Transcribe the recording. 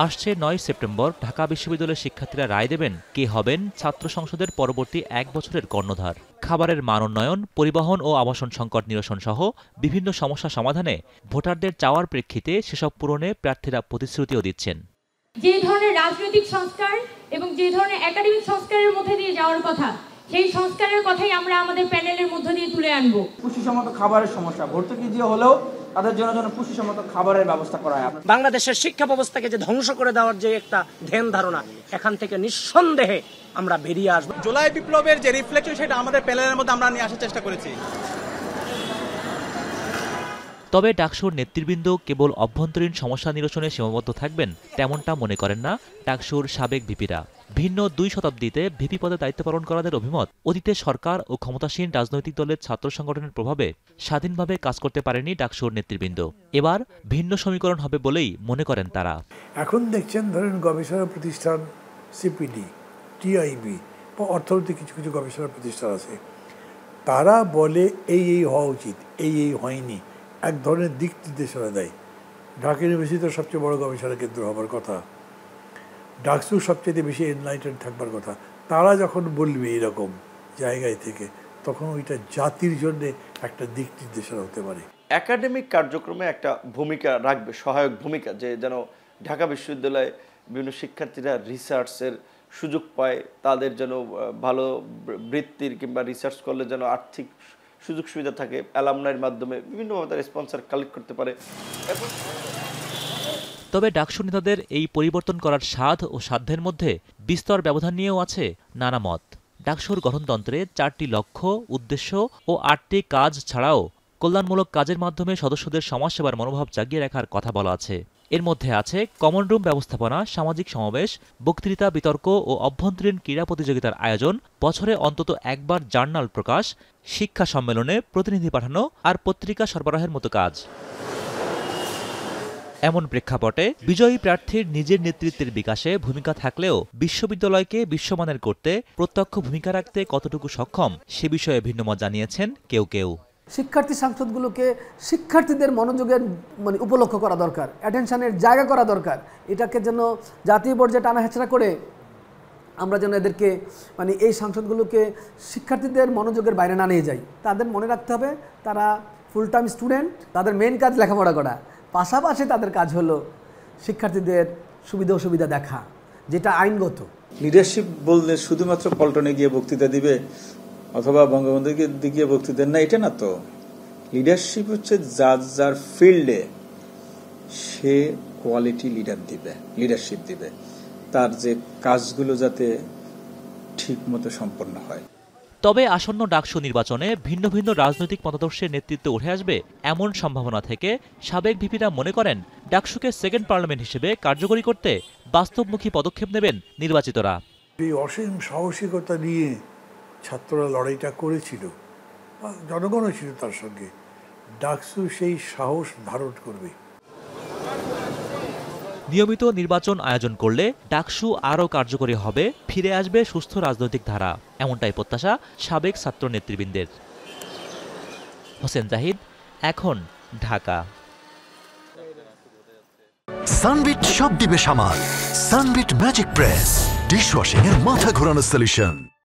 আসছে ৯ সেপ্টেম্বর ঢাকা বিশ্ববিদ্যালয়ের শিক্ষার্থীরা রায় দেবেন কে হবেন ছাত্র সংসদের পরবর্তী ১ বছরের কর্ণধার। খাবারের মান উন্নয়ন, পরিবহন ও আবাসন সংকট নিরসন সহ বিভিন্ন সমস্যা সমাধানে ভোটারদের চাওয়ার প্রেক্ষিতে সেসব পূরণে প্রার্থীরা প্রতিশ্রুতিও দিচ্ছেন। যে ধরনের রাজনৈতিক সংস্কার এবং যে ধরনের একাডেমিক সংস্কারের মধ্যে দিয়ে যাওয়ার কথা, সেই সংস্কারের কথাই আমরা আমাদের প্যানেলের মধ্য দিয়ে তুলে আনবো। পুষ্টিসম্মত খাবারের সমস্যা, ভর্তুকি দিয়ে হলেও তাদের জন্য পুষ্টিসম্মত খাবারের ব্যবস্থা করা হয়। বাংলাদেশের শিক্ষা ব্যবস্থাকে যে ধ্বংস করে দেওয়ার যে একটা ধ্যান ধারণা, এখান থেকে নিঃসন্দেহে আমরা বেরিয়ে আসবো। জুলাই বিপ্লবের যে রিফ্লেকশন, সেটা আমাদের প্যানেলের মধ্যে আমরা নিয়ে আসার চেষ্টা করেছি। তবে ডাকসুর নেতৃবৃন্দ কেবল অভ্যন্তরীণ সমস্যা নিরসনে সীমাবদ্ধ থাকবেন তেমনটা মনে করেন না ডাকসুর সাবেক ভিপিরা। ভিন্ন ২ শতাব্দীতে ভিপি পদে দায়িত্ব পালন করাদের অভিমত, অতীতে সরকার ও ক্ষমতাসীন রাজনৈতিক দলের ছাত্র সংগঠনের প্রভাবে স্বাধীনভাবে কাজ করতে পারেনি ডাকসুর নেতৃবৃন্দ। এবার ভিন্ন সমীকরণ হবে বলেই মনে করেন তারা। এখন দেখছেন ধরেন গবেষণা প্রতিষ্ঠান সিপিডি, টিআইবি বা অর্থনৈতিক কিছু কিছু গবেষণা প্রতিষ্ঠান আছে, তারা বলে এই হওয়া উচিত, এই হয়নি, এক ধরনের দিক নির্দেশনা দেয়। ঢাকা ইউনিভার্সিটির সবচেয়ে বড় গবেষণা কেন্দ্র হবার কথা, ডাকসু সবচেয়ে বেশি এনলাইটেন্ড থাকবার কথা, তারা যখন বলবে এরকম জায়গায় থেকে, তখন ওইটা জাতির জন্য একটা দিক নির্দেশনা হতে পারে। একাডেমিক কার্যক্রমে একটা ভূমিকা রাখবে, সহায়ক ভূমিকা, যে যেন ঢাকা বিশ্ববিদ্যালয়ে বিভিন্ন শিক্ষার্থীরা রিসার্চের সুযোগ পায়, তাদের যেন ভালো বৃত্তির কিংবা রিসার্চ করলে যেন আর্থিক সুযোগ সুবিধা থাকে, অ্যালামনাইয়ের মাধ্যমে বিভিন্নভাবে তারা স্পন্সর কালেক্ট করতে পারে। তবে ডাকসু নেতাদের এই পরিবর্তন করার স্বাদ ও সাধ্যের মধ্যে বিস্তর ব্যবধান নিয়েও আছে নানা মত। ডাকসুর গঠনতন্ত্রে ৪টি লক্ষ্য, উদ্দেশ্য ও ৮টি কাজ ছাড়াও কল্যাণমূলক কাজের মাধ্যমে সদস্যদের সমাজসেবার মনোভাব জাগিয়ে রাখার কথা বলা আছে। এর মধ্যে আছে কমন রুম ব্যবস্থাপনা, সামাজিক সমাবেশ, বক্তৃতা, বিতর্ক ও অভ্যন্তরীণ ক্রীড়া প্রতিযোগিতার আয়োজন, বছরে অন্তত একবার জার্নাল প্রকাশ, শিক্ষা সম্মেলনে প্রতিনিধি পাঠানো আর পত্রিকা সরবরাহের মতো কাজ। এমন প্রেক্ষাপটে বিজয়ী প্রার্থীর নিজের নেতৃত্বের বিকাশে ভূমিকা থাকলেও বিশ্ববিদ্যালয়কে বিশ্বমানের করতে প্রত্যক্ষ ভূমিকা রাখতে কতটুকু সক্ষম সে বিষয়ে ভিন্নমত জানিয়েছেন কেউ কেউ। শিক্ষার্থী সংসদগুলোকে শিক্ষার্থীদের মনোযোগের উপলক্ষ করা দরকার, অ্যাটেনশনের জায়গা করা দরকার। এটাকে যেন জাতীয় পর্যায়ে টানা হেঁচড়া করে আমরা যেন এদেরকে এই সংসদগুলোকে শিক্ষার্থীদের মনোযোগের বাইরে না নিয়ে যাই। তাদের মনে রাখতে হবে তারা ফুল টাইম স্টুডেন্ট, তাদের মেন কাজ লেখাপড়া করা, পাশাপাশি তাদের কাজ হলো শিক্ষার্থীদের সুবিধা অসুবিধা দেখা, যেটা আইনগত। লিডারশিপ বললে শুধুমাত্র পল্টনে গিয়ে বক্তৃতা দিবে অথবা বঙ্গবন্ধুকে গিয়ে বক্তৃতা না, এটা না তো। লিডারশিপ হচ্ছে যার ফিল্ডে সে কোয়ালিটি লিডারশিপ দিবে, তার যে কাজগুলো যাতে ঠিক মতো সম্পন্ন হয়। তবে আসন্ন ডাকসু নির্বাচনে ভিন্ন ভিন্ন রাজনৈতিক মতাদর্শের নেতৃত্বে উঠে আসবে এমন সম্ভাবনা থেকে সাবেক ভিপিরা মনে করেন ডাকসুকে সেকেন্ড পার্লামেন্ট হিসেবে কার্যকরী করতে বাস্তবমুখী পদক্ষেপ নেবেন নির্বাচিতরা। এই অসীম সাহসিকতা নিয়ে ছাত্ররা লড়াইটা করেছিল, জনগণও ছিল তার সঙ্গে। ডাকসু সেই সাহস ধারণ করবে। নিয়মিত নির্বাচন আয়োজন করলে ডাকসু আরও কার্যকরী হবে, ফিরে আসবে সুস্থ রাজনৈতিক ধারা, এমনটাই প্রত্যাশা সাবেক ছাত্র নেতৃবৃন্দের। হোসেন জাহিদ, এখন, ঢাকা। সানবিট সব দিবে সামাল। সানবিট ম্যাজিক প্রেস, ডিশওয়াশিং এর মাথা ঘোরানো সলিউশন।